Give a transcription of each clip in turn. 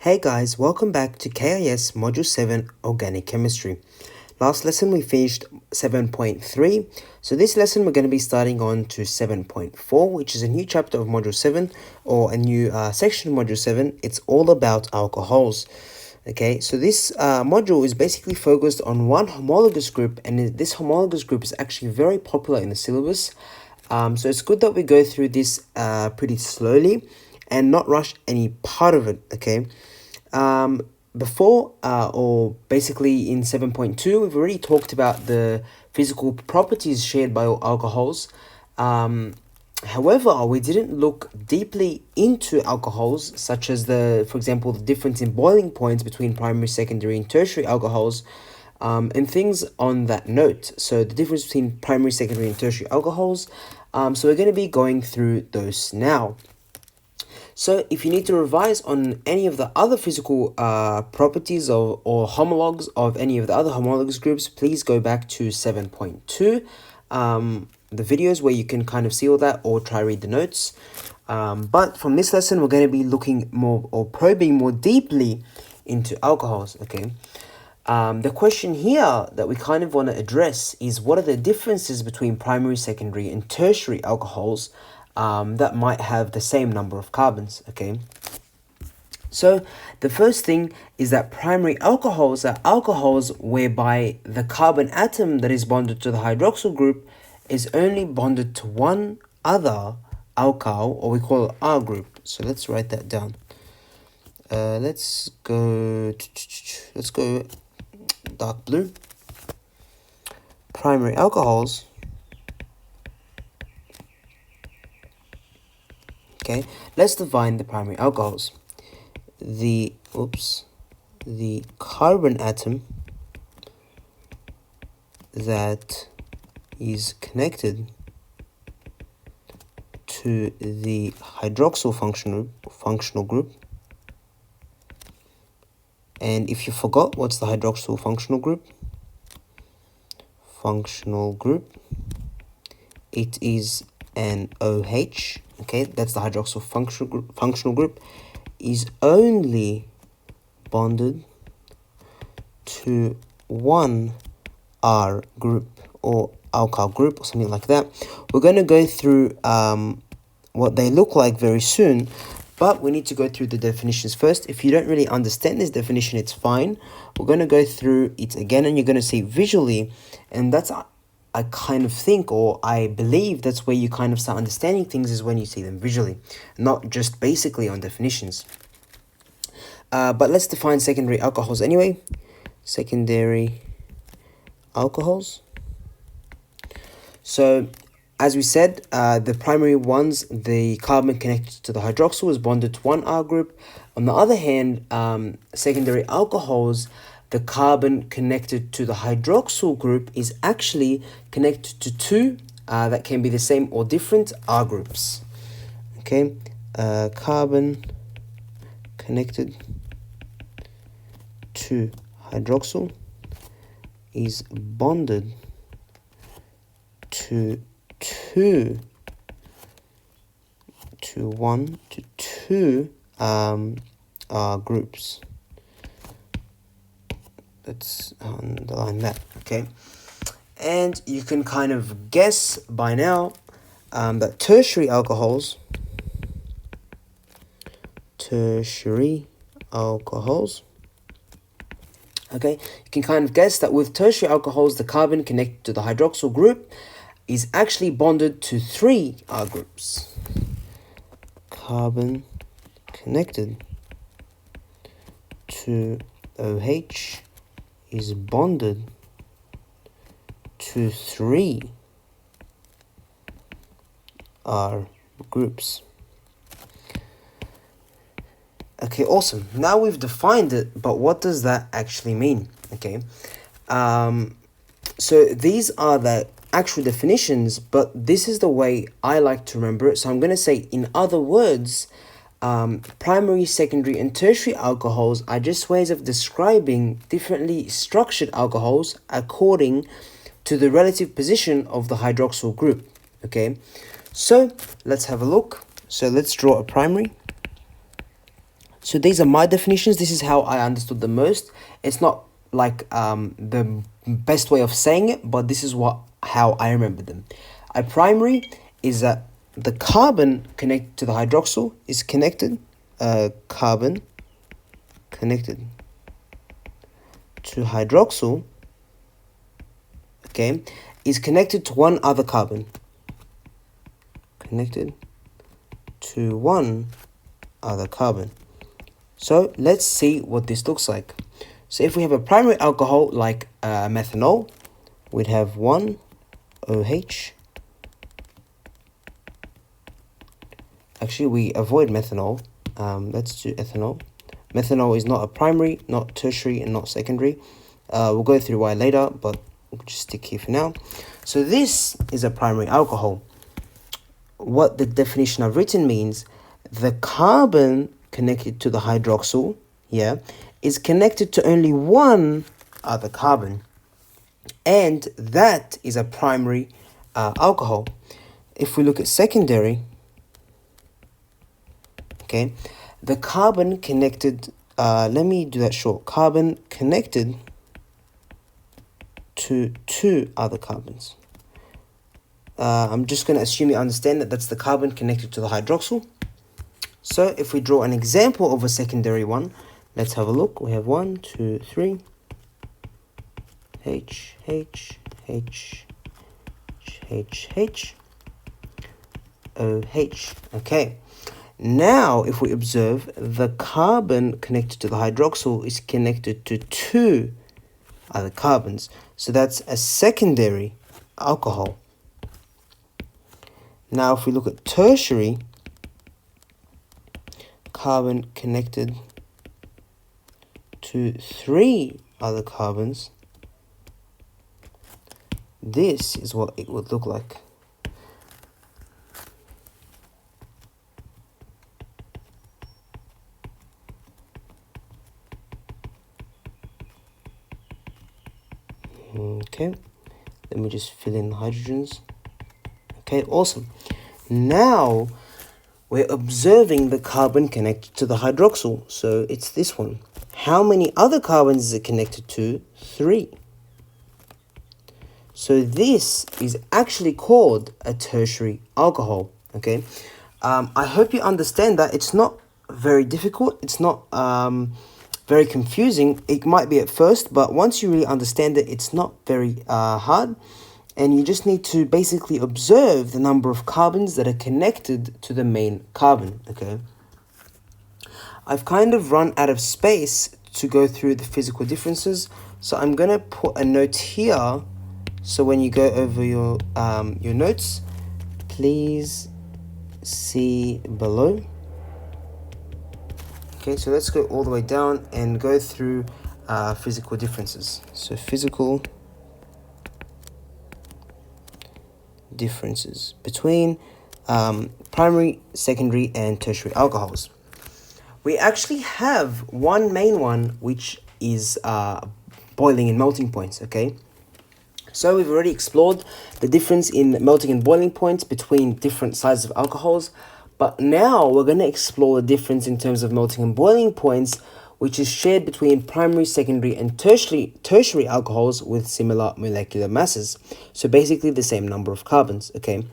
Hey guys, welcome back to KIS Module 7 Organic Chemistry. Last lesson we finished 7.3, so this lesson we're going to be starting on to 7.4, which is a new chapter of Module 7, or a new section of Module 7. It's all about alcohols. Okay, so this module is basically focused on one homologous group, and this homologous group is actually very popular in the syllabus. So it's good that we go through this pretty slowly and not rush any part of it, okay? Before, or basically in 7.2, we've already talked about the physical properties shared by all alcohols. However, we didn't look deeply into alcohols, such as for example, the difference in boiling points between primary, secondary, and tertiary alcohols, and things on that note. So the difference between primary, secondary, and tertiary alcohols. So we're going to be going through those now. So if you need to revise on any of the other physical properties or homologs of any of the other homologous groups, please go back to 7.2, the videos where you can kind of see all that, or try read the notes. But from this lesson, we're going to be looking more or probing more deeply into alcohols, okay? The question here that we kind of want to address is, what are the differences between primary, secondary, and tertiary alcohols that might have the same number of carbons, okay? So the first thing is that primary alcohols are alcohols whereby the carbon atom that is bonded to the hydroxyl group is only bonded to one other alkyl, or we call it R group. So let's write that down. Let's go dark blue. Primary alcohols. Okay, let's define the primary alcohols. The carbon atom that is connected to the hydroxyl functional group. And if you forgot, what's the hydroxyl functional group? It is an OH. Okay, that's the hydroxyl functional group, is only bonded to one R group or alkyl group or something like that. We're going to go through what they look like very soon, but we need to go through the definitions first. If you don't really understand this definition, it's fine. We're going to go through it again, and you're going to see visually, and that's I kind of think, or I believe, that's where you kind of start understanding things, is when you see them visually, not just basically on definitions. But let's define secondary alcohols anyway. Secondary alcohols. So, as we said, the primary ones, the carbon connected to the hydroxyl is bonded to one R group. On the other hand, secondary alcohols, the carbon connected to the hydroxyl group is actually connected to two that can be the same or different R groups. Okay, carbon connected to hydroxyl is bonded to two R groups. Let's underline that, okay? And you can kind of guess by now that tertiary alcohols, okay, you can kind of guess that with tertiary alcohols, the carbon connected to the hydroxyl group is actually bonded to three R groups. Carbon connected to OH is bonded to three R groups. Okay, awesome. Now we've defined it, but what does that actually mean? Okay, so these are the actual definitions, but this is the way I like to remember it. So I'm going to say, in other words, primary, secondary, and tertiary alcohols are just ways of describing differently structured alcohols according to the relative position of the hydroxyl group. Okay, so let's have a look. So let's draw a primary. So these are my definitions. This is how I understood the most. It's not like the best way of saying it, but this is how I remember them. A primary is that the carbon connected to the hydroxyl is connected, carbon connected to hydroxyl, okay, is connected to one other carbon. Connected to one other carbon. So let's see what this looks like. So if we have a primary alcohol like methanol, we'd have one OH. Actually, we avoid methanol. Let's do ethanol. Methanol is not a primary, not tertiary, and not secondary. We'll go through why later, but we'll just stick here for now. So this is a primary alcohol. What the definition I've written means, the carbon connected to the hydroxyl, is connected to only one other carbon. And that is a primary alcohol. If we look at secondary, okay, the carbon connected, let me do that short, carbon connected to two other carbons. I'm just going to assume you understand that that's the carbon connected to the hydroxyl. So if we draw an example of a secondary one, let's have a look. We have 1, 2, 3, H, H, H, H, H, OH. Okay. Now, if we observe, the carbon connected to the hydroxyl is connected to two other carbons. So that's a secondary alcohol. Now, if we look at tertiary, carbon connected to three other carbons, this is what it would look like. Okay, let me just fill in the hydrogens. Okay, awesome. Now we're observing the carbon connected to the hydroxyl. So it's this one. How many other carbons is it connected to? 3. So this is actually called a tertiary alcohol. Okay, I hope you understand that it's not very difficult. It's not very confusing. It might be at first, but once you really understand it, it's not very hard. And you just need to basically observe the number of carbons that are connected to the main carbon, okay? I've kind of run out of space to go through the physical differences, so I'm going to put a note here. So when you go over your notes, please see below. Okay, so let's go all the way down and go through physical differences. So physical differences between primary, secondary, and tertiary alcohols. We actually have one main one, which is boiling and melting points, okay? So we've already explored the difference in melting and boiling points between different sizes of alcohols, but now we're going to explore the difference in terms of melting and boiling points, which is shared between primary, secondary, and tertiary alcohols with similar molecular masses. So basically the same number of carbons, okay?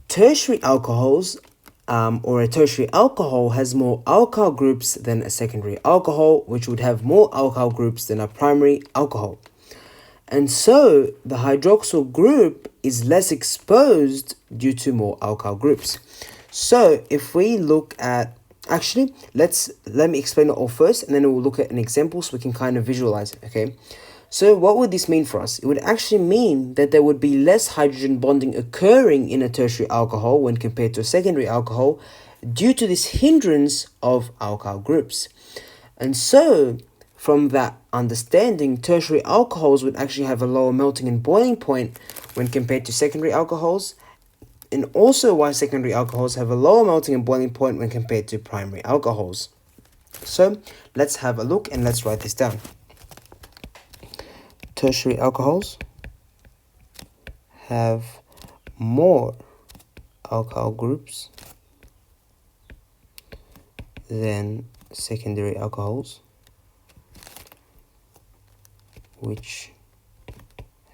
Tertiary alcohols, or a tertiary alcohol, has more alkyl groups than a secondary alcohol, which would have more alkyl groups than a primary alcohol. And so the hydroxyl group is less exposed due to more alkyl groups. So if we look at, actually, let me explain it all first, and then we'll look at an example so we can kind of visualize it, okay? So what would this mean for us? It would actually mean that there would be less hydrogen bonding occurring in a tertiary alcohol when compared to a secondary alcohol due to this hindrance of alkyl groups. And so from that understanding, tertiary alcohols would actually have a lower melting and boiling point when compared to secondary alcohols, and also why secondary alcohols have a lower melting and boiling point when compared to primary alcohols. So let's have a look and let's write this down. Tertiary alcohols have more alkyl groups than secondary alcohols which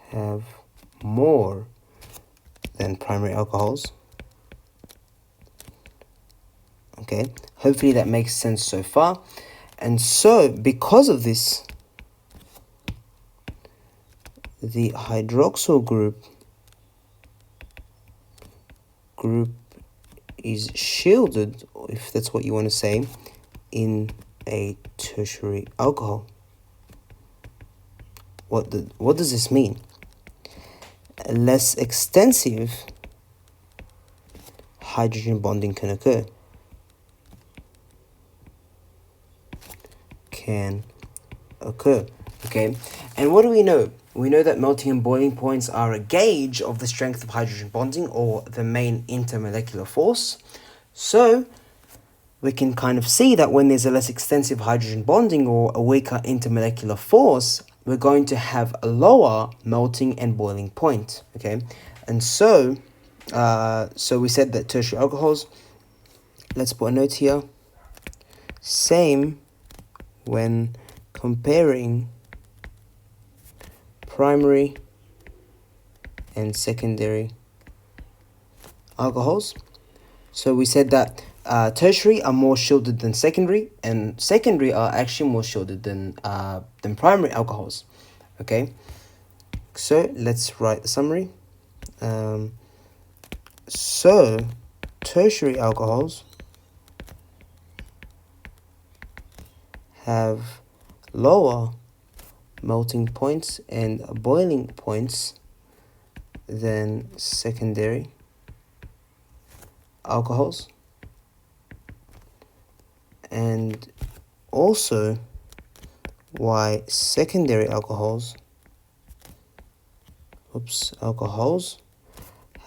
have more than primary alcohols. Okay, hopefully that makes sense so far. And so because of this, the hydroxyl group is shielded, if that's what you want to say, in a tertiary alcohol. What does this mean? A less extensive hydrogen bonding can occur. Okay, and what do we know? We know that melting and boiling points are a gauge of the strength of hydrogen bonding, or the main intermolecular force. So we can kind of see that when there's a less extensive hydrogen bonding or a weaker intermolecular force, we're going to have a lower melting and boiling point. Okay, and so we said that tertiary alcohols, let's put a note here, same when comparing primary and secondary alcohols. So we said that tertiary are more shielded than secondary, and secondary are actually more shielded than primary alcohols. Okay, so let's write the summary. So tertiary alcohols have lower melting points and boiling points than secondary alcohols, and also why secondary alcohols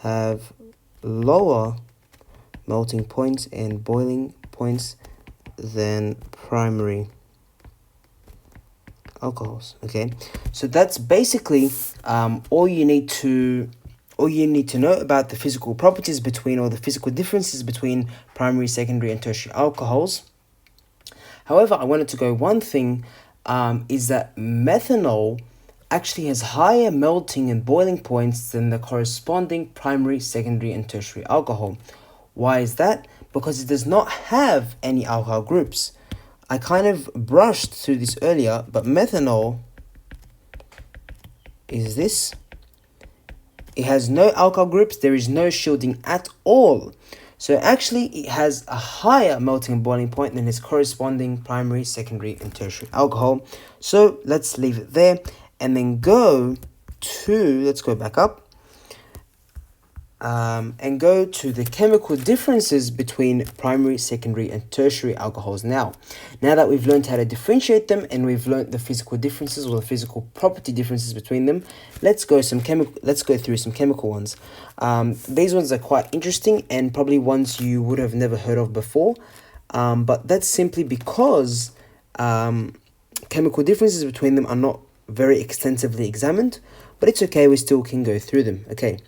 have lower melting points and boiling points than primary alcohols. Okay, so that's basically all you need to know about the physical properties between, or the physical differences between, primary, secondary, and tertiary alcohols. However, I wanted to go one thing, is that methanol actually has higher melting and boiling points than the corresponding primary, secondary, and tertiary alcohol. Why is that? Because it does not have any alkyl groups. I kind of brushed through this earlier, but methanol is this. It has no alkyl groups, there is no shielding at all. So actually it has a higher melting and boiling point than its corresponding primary, secondary, and tertiary alcohol. So let's leave it there and then let's go back up. And go to the chemical differences between primary, secondary, and tertiary alcohols. Now that we've learned how to differentiate them and we've learned the physical differences, or the physical property differences between them, let's go through some chemical ones. These ones are quite interesting and probably ones you would have never heard of before, but that's simply because chemical differences between them are not very extensively examined, but it's okay, we still can go through them. Okay.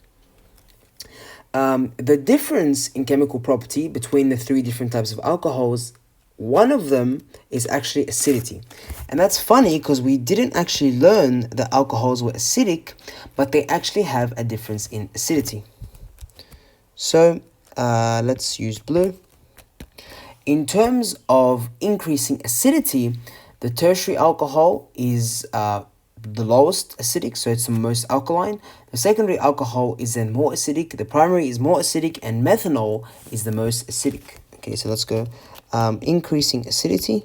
The difference in chemical property between the three different types of alcohols, one of them is actually acidity. And that's funny because we didn't actually learn that alcohols were acidic, but they actually have a difference in acidity. So let's use blue. In terms of increasing acidity, the tertiary alcohol is the lowest acidic, so it's the most alkaline. The secondary alcohol is then more acidic, the primary is more acidic, and methanol is the most acidic. Okay, so let's go. Increasing acidity.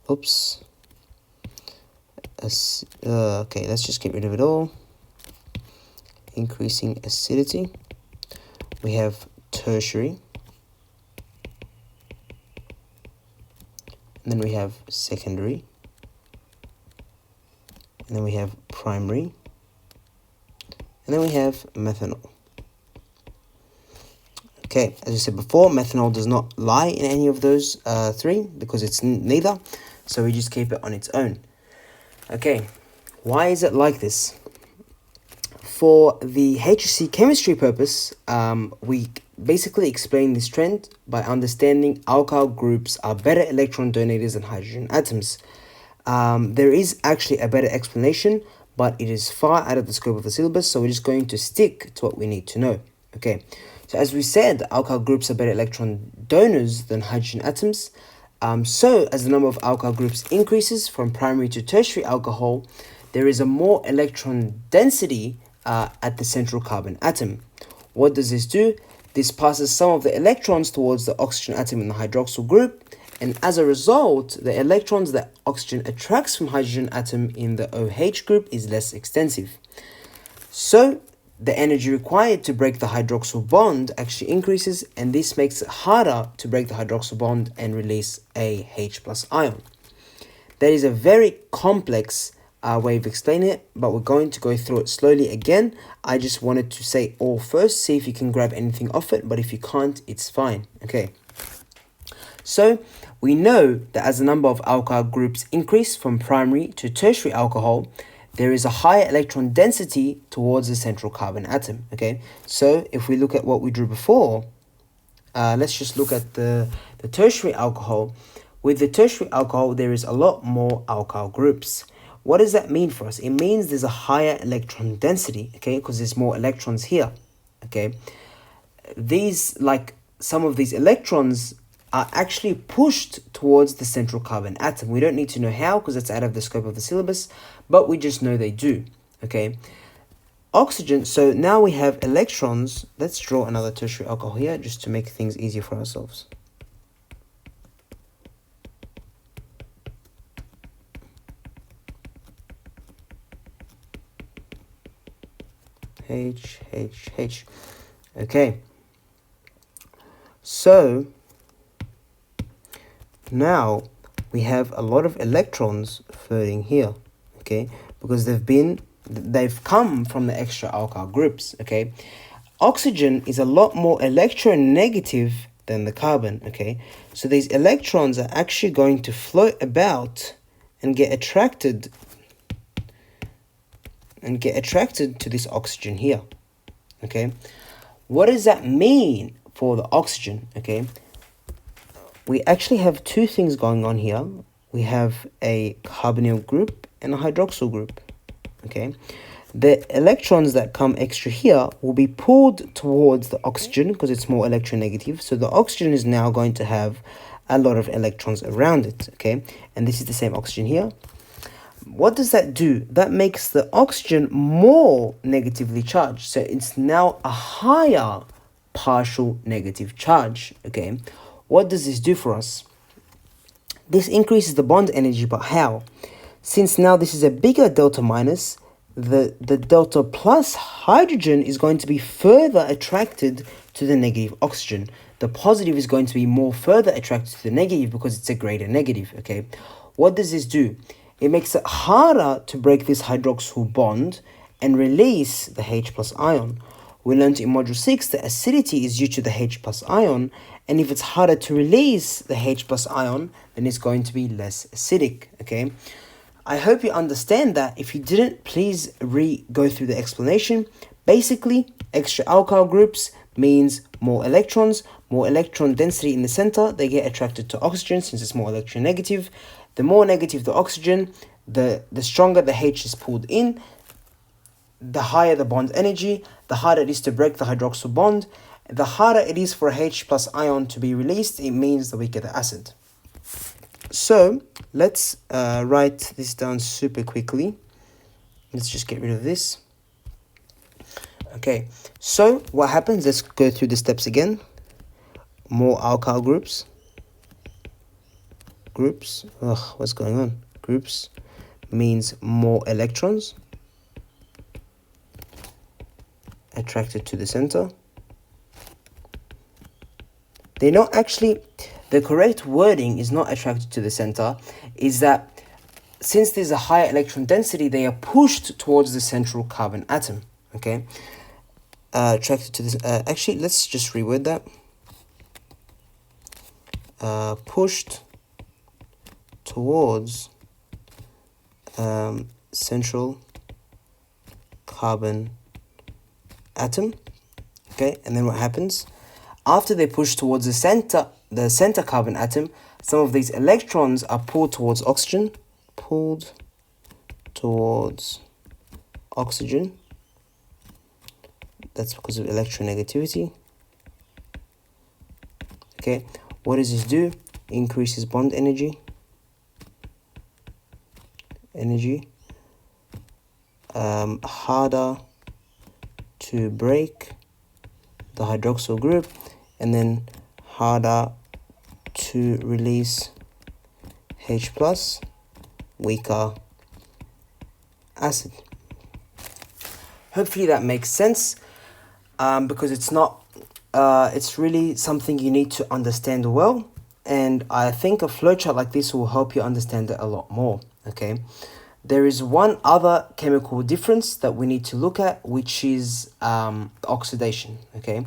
Oops. Okay, let's just get rid of it all. Increasing acidity. We have tertiary. And then we have secondary. And then we have primary. And then we have methanol. Okay, as I said before, methanol does not lie in any of those three because it's neither. So we just keep it on its own. Okay, why is it like this? For the HSC chemistry purpose, we basically explain this trend by understanding alkyl groups are better electron donators than hydrogen atoms. There is actually a better explanation, but it is far out of the scope of the syllabus, so we're just going to stick to what we need to know. Okay, so as we said, alkyl groups are better electron donors than hydrogen atoms. So as the number of alkyl groups increases from primary to tertiary alcohol, there is a more electron density at the central carbon atom. What does this do? This passes some of the electrons towards the oxygen atom in the hydroxyl group, and as a result, the electrons that oxygen attracts from hydrogen atom in the OH group is less extensive. So the energy required to break the hydroxyl bond actually increases, and this makes it harder to break the hydroxyl bond and release a H plus ion. That is a very complex way of explaining it, but we're going to go through it slowly again. I just wanted to say all first, see if you can grab anything off it, but if you can't, it's fine. Okay. So we know that as the number of alkyl groups increase from primary to tertiary alcohol, there is a higher electron density towards the central carbon atom. Okay, so if we look at what we drew before, let's just look at the tertiary alcohol. With the tertiary alcohol, there is a lot more alkyl groups. What does that mean for us? It means there's a higher electron density, okay, because there's more electrons here, okay. These, like some of these electrons, are actually pushed towards the central carbon atom. We don't need to know how because that's out of the scope of the syllabus, but we just know they do, okay. Oxygen, so now we have electrons. Let's draw another tertiary alcohol here just to make things easier for ourselves. H, H, H. Okay. So now we have a lot of electrons floating here, okay, because they've come from the extra alkyl groups, okay. Oxygen is a lot more electronegative than the carbon, okay. So these electrons are actually going to float about and get attracted to this oxygen here, okay. What does that mean for the oxygen, okay? We actually have two things going on here. We have a carbonyl group and a hydroxyl group, okay? The electrons that come extra here will be pulled towards the oxygen because it's more electronegative. So the oxygen is now going to have a lot of electrons around it, okay? And this is the same oxygen here. What does that do? That makes the oxygen more negatively charged. So it's now a higher partial negative charge, okay? What does this do for us? This increases the bond energy, but how? Since now this is a bigger delta minus, the delta plus hydrogen is going to be further attracted to the negative oxygen. The positive is going to be more further attracted to the negative because it's a greater negative, okay? What does this do? It makes it harder to break this hydroxyl bond and release the H plus ion. We learned in module 6 that acidity is due to the H plus ion, and if it's harder to release the H plus ion, then it's going to be less acidic, okay? I hope you understand that. If you didn't, please go through the explanation. Basically, extra alkyl groups means more electrons, more electron density in the center. They get attracted to oxygen since it's more electronegative. The more negative the oxygen, the stronger the H is pulled in, the higher the bond energy, the harder it is to break the hydroxyl bond. The harder it is for a H plus ion to be released, it means the weaker the acid. So let's write this down super quickly. Let's just get rid of this. Okay, so what happens? Let's go through the steps again. More alkyl groups. What's going on? Groups means more electrons attracted to the center. They're not actually, the correct wording is not attracted to the center, is that since there's a higher electron density, they are pushed towards the central carbon atom, okay? Attracted to this, actually, let's just reword that. Pushed towards central carbon atom. Okay, and then what happens? After they push towards the center carbon atom, some of these electrons are pulled towards oxygen. Pulled towards oxygen. That's because of electronegativity. Okay, what does this do? Increases bond energy. Harder to break the hydroxyl group, and then harder to release H plus, weaker acid. Hopefully that makes sense, because it's really something you need to understand well, and I think a flowchart like this will help you understand it a lot more. Okay, there is one other chemical difference that we need to look at, which is oxidation. Okay,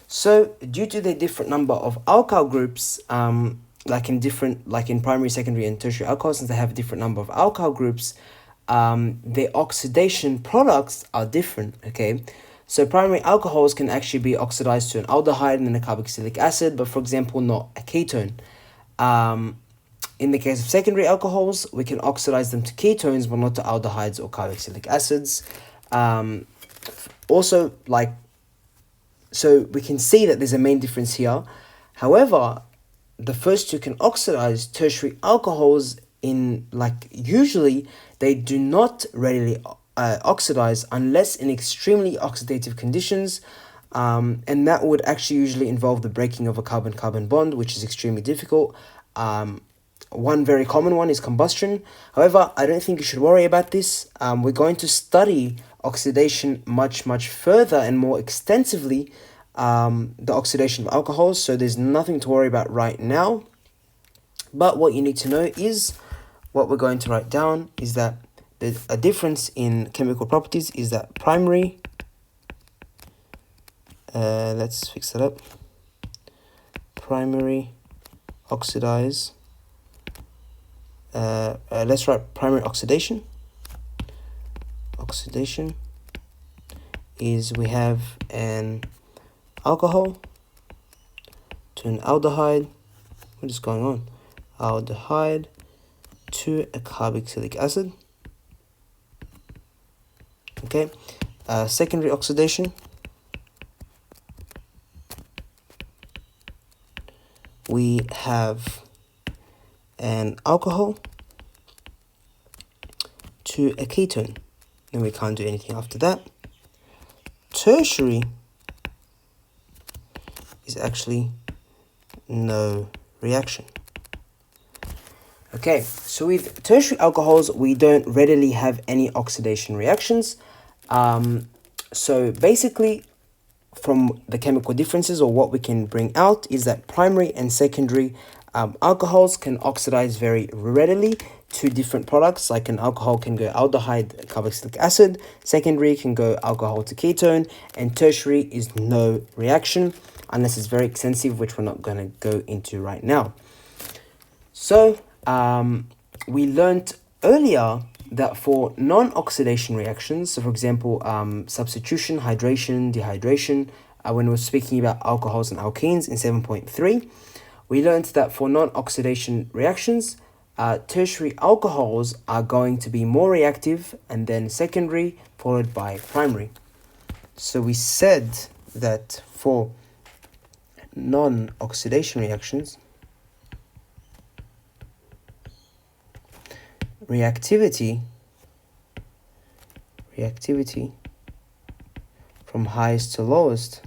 so due to the different number of alkyl groups, like in primary, secondary, and tertiary alcohols, since they have a different number of alkyl groups, the oxidation products are different. Okay, so primary alcohols can actually be oxidized to an aldehyde and then a carboxylic acid, but for example, not a ketone. In the case of secondary alcohols, we can oxidize them to ketones, but not to aldehydes or carboxylic acids. Also, so we can see that there's a main difference here. However, the first two can oxidize. Tertiary alcohols, usually they do not readily oxidize unless in extremely oxidative conditions, and that would actually usually involve the breaking of a carbon-carbon bond, which is extremely difficult. One very common one is combustion. However, I don't think you should worry about this. We're going to study oxidation much further and more extensively, the oxidation of alcohols, so there's nothing to worry about right now. But what you need to know is, what we're going to write down is that a difference in chemical properties is that primary, let's fix that up, primary oxidize, let's write primary oxidation is we have an alcohol to an aldehyde. What is going on? Aldehyde to a carboxylic acid. Okay, secondary oxidation, we have an alcohol to a ketone, and we can't do anything after that. Tertiary is actually no reaction. Okay, so with tertiary alcohols, we don't readily have any oxidation reactions. So basically, from the chemical differences, or what we can bring out, is that primary and secondary alcohols can oxidize very readily to different products. Like an alcohol can go aldehyde, carboxylic acid, secondary can go alcohol to ketone, and tertiary is no reaction unless it's very extensive, which we're not going to go into right now. So we learned earlier that for non-oxidation reactions, so for example, substitution, hydration, dehydration, when we're speaking about alcohols and alkenes in 7.3, we learned that for non-oxidation reactions, tertiary alcohols are going to be more reactive, and then secondary, followed by primary. So we said that for non-oxidation reactions, reactivity from highest to lowest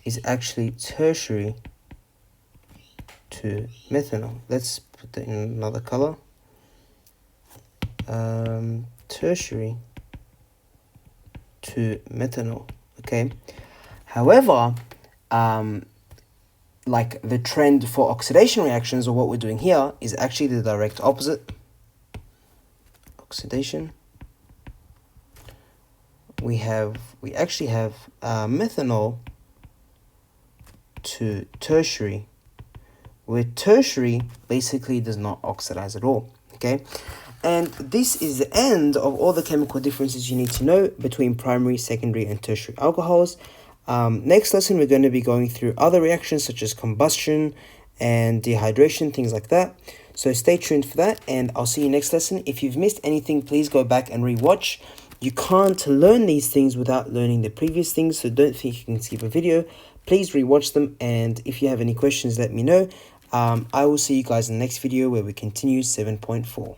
is actually tertiary to methanol. Let's put that in another color. Tertiary to methanol. Okay. However, like the trend for oxidation reactions, or what we're doing here, is actually the direct opposite. Oxidation. We actually have methanol to tertiary, where tertiary basically does not oxidize at all. Okay, And this is the end of all the chemical differences you need to know between primary, secondary, and tertiary alcohols. Next lesson, we're going to be going through other reactions such as combustion and dehydration, things like that. So stay tuned for that, and I'll see you next lesson. If you've missed anything, please go back and rewatch. You can't learn these things without learning the previous things, so don't think you can skip a video. Please rewatch them, and if you have any questions, let me know. I will see you guys in the next video where we continue 7.4.